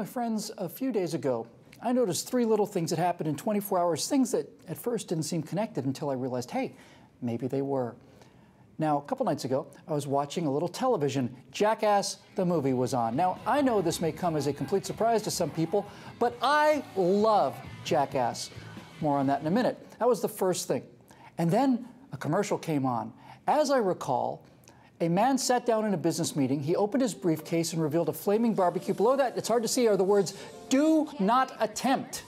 my friends, a few days ago, I noticed three little things that happened in 24 hours, things that at first didn't seem connected until I realized, hey, maybe they were. Now, a couple nights ago, I was watching a little television. Jackass, the movie, was on. Now, I know this may come as a complete surprise to some people, but I love Jackass. More on that in a minute. That was the first thing. And then a commercial came on. As I recall, a man sat down in a business meeting. He opened his briefcase and revealed a flaming barbecue. Below that, it's hard to see, are the words, "Do not attempt."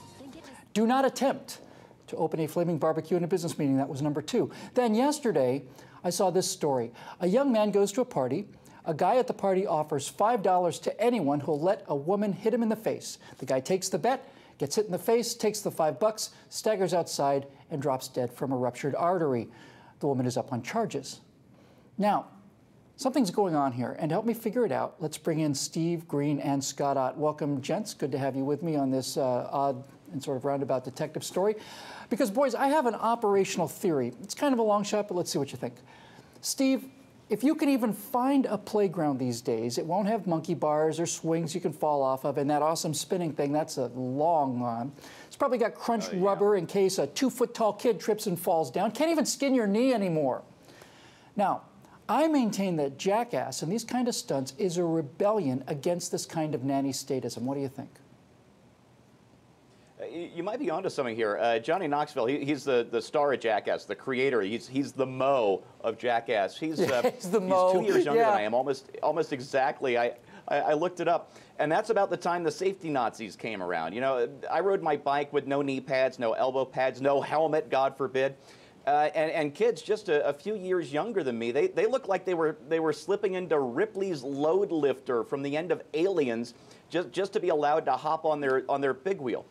Do not attempt to open a flaming barbecue in a business meeting. That was number two. Then yesterday, I saw this story. A young man goes to a party. A guy at the party offers $5 to anyone who'll let a woman hit him in the face. The guy takes the bet, gets hit in the face, takes the $5, staggers outside, and drops dead from a ruptured artery. The woman is up on charges. Now, something's going on here, and to help me figure it out, let's bring in Steve, Green, and Scott Ott. Welcome, gents. Good to have you with me on this odd and sort of roundabout detective story. Because, boys, I have an operational theory. It's kind of a long shot, but let's see what you think. Steve, if you can even find a playground these days, it won't have monkey bars or swings you can fall off of, and that awesome spinning thing, that's a long one. It's probably got crunched rubber in case a 2-foot-tall kid trips and falls down. Can't even skin your knee anymore. Now, I maintain that Jackass and these kind of stunts is a rebellion against this kind of nanny statism. What do you think? You might be onto something here. Johnny Knoxville, he's the star of Jackass, the creator. He's the Mo of Jackass. He's the Mo. He's 2 years younger than I am, almost exactly. I looked it up, and that's about the time the safety Nazis came around. You know, I rode my bike with no knee pads, no elbow pads, no helmet, God forbid. And kids just a few years younger than me, they looked like they were slipping into Ripley's load lifter from the end of Aliens, just to be allowed to hop on their big wheel.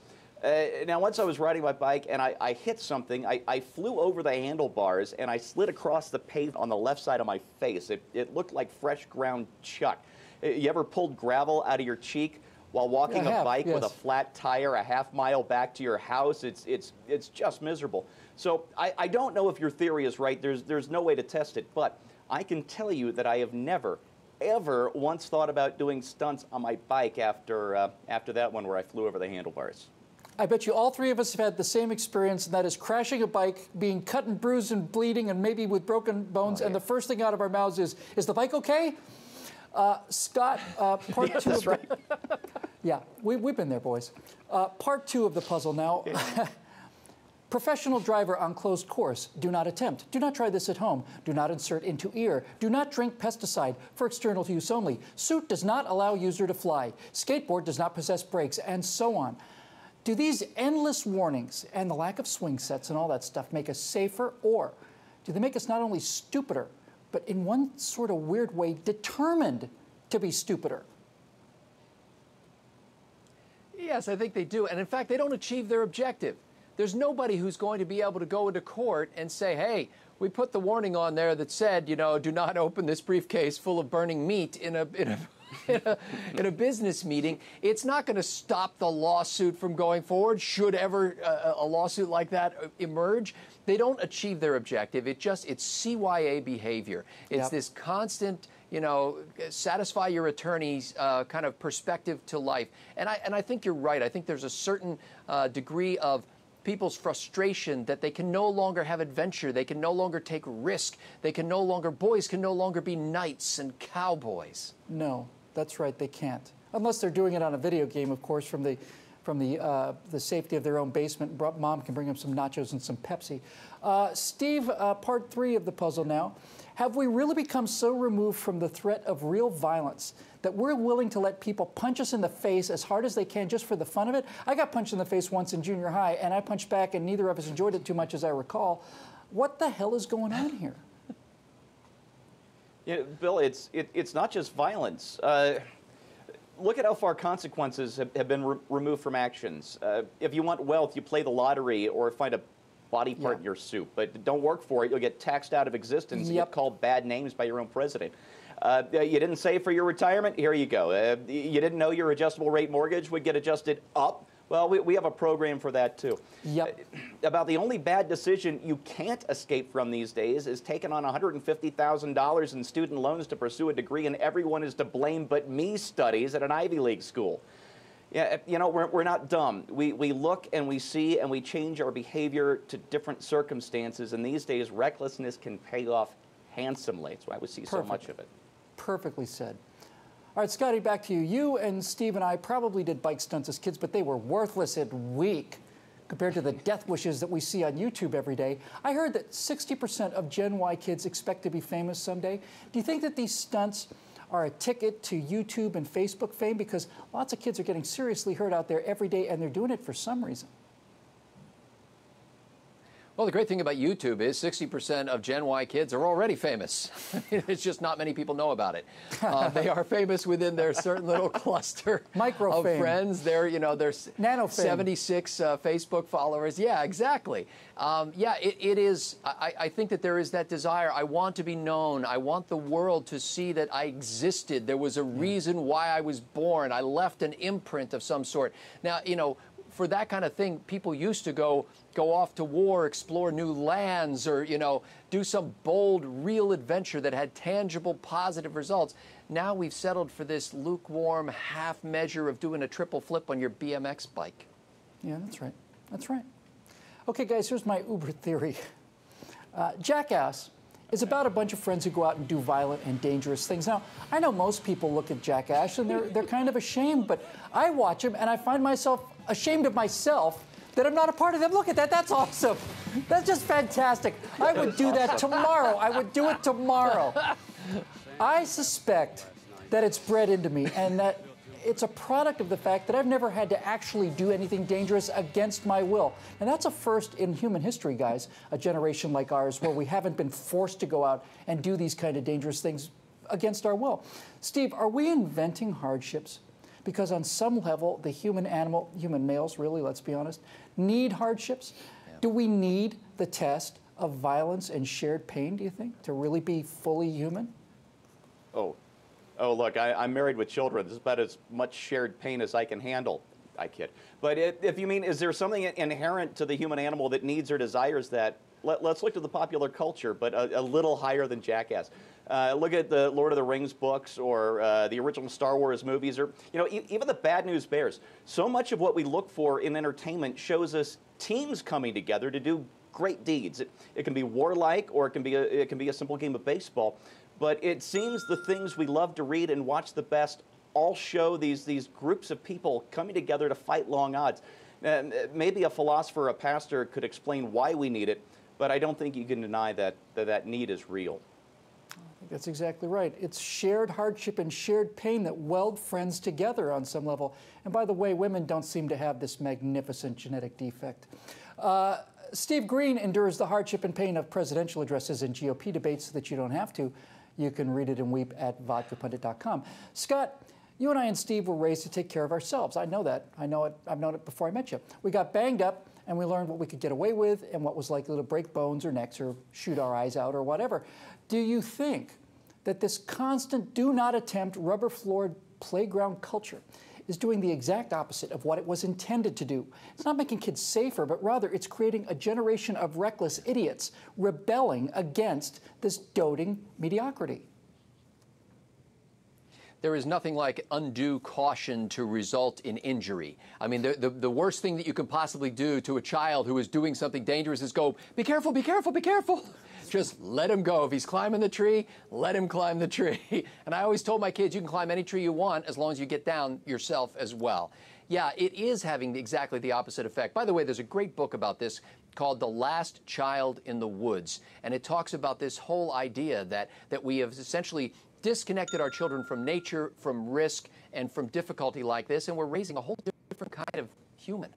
Now, once I was riding my bike and I hit something, I flew over the handlebars and I slid across the pavement on the left side of my face. It looked like fresh ground chuck. You ever pulled gravel out of your cheek while walking a bike with a flat tire a half-mile back to your house? It's just miserable. So I don't know if your theory is right. There's no way to test it, but I can tell you that I have never, ever once thought about doing stunts on my bike after that one where I flew over the handlebars. I bet you all three of us have had the same experience, and that is crashing a bike, being cut and bruised and bleeding, and maybe with broken bones, and the first thing out of our mouths is the bike okay? Scott, part two. That's right. Yeah, we've been there, boys. Part two of the puzzle now. Professional driver on closed course. Do not attempt. Do not try this at home. Do not insert into ear. Do not drink pesticide for external use only. Suit does not allow user to fly. Skateboard does not possess brakes, and so on. Do these endless warnings and the lack of swing sets and all that stuff make us safer, or do they make us not only stupider, but in one sort of weird way determined to be stupider? Yes, I think they do. And in fact, they don't achieve their objective. There's nobody who's going to be able to go into court and say, hey, we put the warning on there that said, you know, do not open this briefcase full of burning meat in a business meeting. It's not going to stop the lawsuit from going forward should ever a lawsuit like that emerge. They don't achieve their objective. It's CYA behavior. It's this constant, you know, satisfy your attorney's kind of perspective to life. And I think you're right. I think there's a certain degree of people's frustration that they can no longer have adventure. They can no longer take risk. Boys can no longer be knights and cowboys. No, that's right, they can't. Unless they're doing it on a video game, of course, from the safety of their own basement. Mom can bring them some nachos and some Pepsi. Steve, part three of the puzzle now. Have we really become so removed from the threat of real violence that we're willing to let people punch us in the face as hard as they can just for the fun of it? I got punched in the face once in junior high, and I punched back, and neither of us enjoyed it too much, as I recall. What the hell is going on here? Yeah, Bill, it's not just violence. Look at how far consequences have been removed from actions. If you want wealth, you play the lottery or find a body part in your soup. But don't work for it. You'll get taxed out of existence and get called bad names by your own president. You didn't save for your retirement? Here you go. You didn't know your adjustable rate mortgage would get adjusted up? Well, we have a program for that, too. Yep. About the only bad decision you can't escape from these days is taking on $150,000 in student loans to pursue a degree in everyone is to blame but me studies at an Ivy League school. Yeah, you know, we're not dumb. We look and we see and we change our behavior to different circumstances, and these days recklessness can pay off handsomely. That's why we see so much of it. Perfectly said. All right, Scotty, back to you. You and Steve and I probably did bike stunts as kids, but they were worthless and weak compared to the death wishes that we see on YouTube every day. I heard that 60% of Gen Y kids expect to be famous someday. Do you think that these stunts are a ticket to YouTube and Facebook fame? Because lots of kids are getting seriously hurt out there every day, and they're doing it for some reason. Well, the great thing about YouTube is 60% of Gen Y kids are already famous. It's just not many people know about it. They are famous within their certain little cluster of friends. They're, you know, there's 76 Facebook followers. Yeah, exactly. Yeah, it is. I think that there is that desire. I want to be known. I want the world to see that I existed. There was a reason why I was born. I left an imprint of some sort. Now, you know, for that kind of thing, people used to go off to war, explore new lands, or, you know, do some bold, real adventure that had tangible, positive results. Now we've settled for this lukewarm half measure of doing a triple flip on your BMX bike. Yeah, that's right. That's right. Okay, guys, here's my Uber theory. Jackass is about a bunch of friends who go out and do violent and dangerous things. Now, I know most people look at Jackass and they're kind of ashamed, but I watch them and I find myself ashamed of myself that I'm not a part of them. Look at that. That's awesome. That's just fantastic. I would do that tomorrow. I would do it tomorrow. I suspect that it's bred into me and that it's a product of the fact that I've never had to actually do anything dangerous against my will. And that's a first in human history, guys, a generation like ours where we haven't been forced to go out and do these kind of dangerous things against our will. Steve, are we inventing hardships? Because on some level, the human males, really, let's be honest, need hardships. Yeah. Do we need the test of violence and shared pain, do you think, to really be fully human? Oh, look, I'm married with children. This is about as much shared pain as I can handle. I kid. But if you mean, is there something inherent to the human animal that needs or desires that? Let's look to the popular culture, but a little higher than Jackass. Look at the Lord of the Rings books or the original Star Wars movies, or, you know, even the Bad News Bears. So much of what we look for in entertainment shows us teams coming together to do great deeds. It can be warlike, or it can be a simple game of baseball. But it seems the things we love to read and watch the best all show these groups of people coming together to fight long odds. Maybe a philosopher or a pastor could explain why we need it, but I don't think you can deny that need is real. I think that's exactly right. It's shared hardship and shared pain that weld friends together on some level. And by the way, women don't seem to have this magnificent genetic defect. Steve Green endures the hardship and pain of presidential addresses and GOP debates so that you don't have to. You can read it and weep at vodkapundit.com. Scott, you and I and Steve were raised to take care of ourselves. I know that. I know it. I've known it before I met you. We got banged up, and we learned what we could get away with and what was likely to break bones or necks or shoot our eyes out or whatever. Do you think that this constant do not attempt rubber-floored playground culture is doing the exact opposite of what it was intended to do? It's not making kids safer, but rather it's creating a generation of reckless idiots rebelling against this doting mediocrity. There is nothing like undue caution to result in injury. I mean, the worst thing that you can possibly do to a child who is doing something dangerous is go, be careful, be careful, be careful. Just let him go. If he's climbing the tree, let him climb the tree. And I always told my kids, you can climb any tree you want as long as you get down yourself as well. Yeah, it is having exactly the opposite effect. By the way, there's a great book about this called The Last Child in the Woods. And it talks about this whole idea that we have essentially disconnected our children from nature, from risk, and from difficulty like this, and we're raising a whole different kind of human.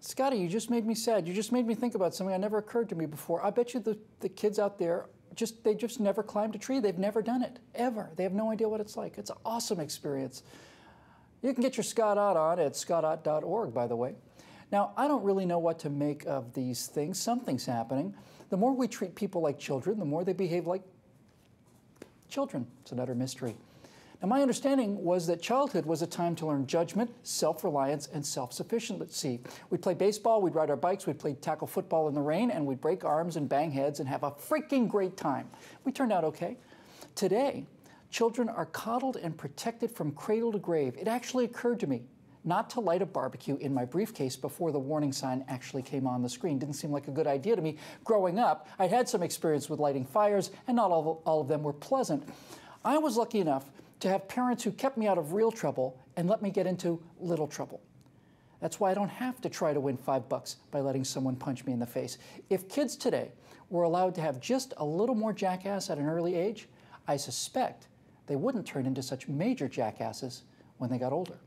Scotty, you just made me sad. You just made me think about something that never occurred to me before. I bet you the kids out there, they just never climbed a tree. They've never done it, ever. They have no idea what it's like. It's an awesome experience. You can get your Scott Ott on at scottott.org, by the way. Now, I don't really know what to make of these things. Something's happening. The more we treat people like children, the more they behave like children. It's another mystery. Now, my understanding was that childhood was a time to learn judgment, self-reliance, and self-sufficiency. We'd play baseball, we'd ride our bikes, we'd play tackle football in the rain, and we'd break arms and bang heads and have a freaking great time. We turned out okay. Today, Children are coddled and protected from cradle to grave. It actually occurred to me not to light a barbecue in my briefcase before the warning sign actually came on the screen. Didn't seem like a good idea to me. Growing up, I'd had some experience with lighting fires, and not all of them were pleasant. I was lucky enough to have parents who kept me out of real trouble and let me get into little trouble. That's why I don't have to try to win $5 by letting someone punch me in the face. If kids today were allowed to have just a little more jackass at an early age, I suspect they wouldn't turn into such major jackasses when they got older.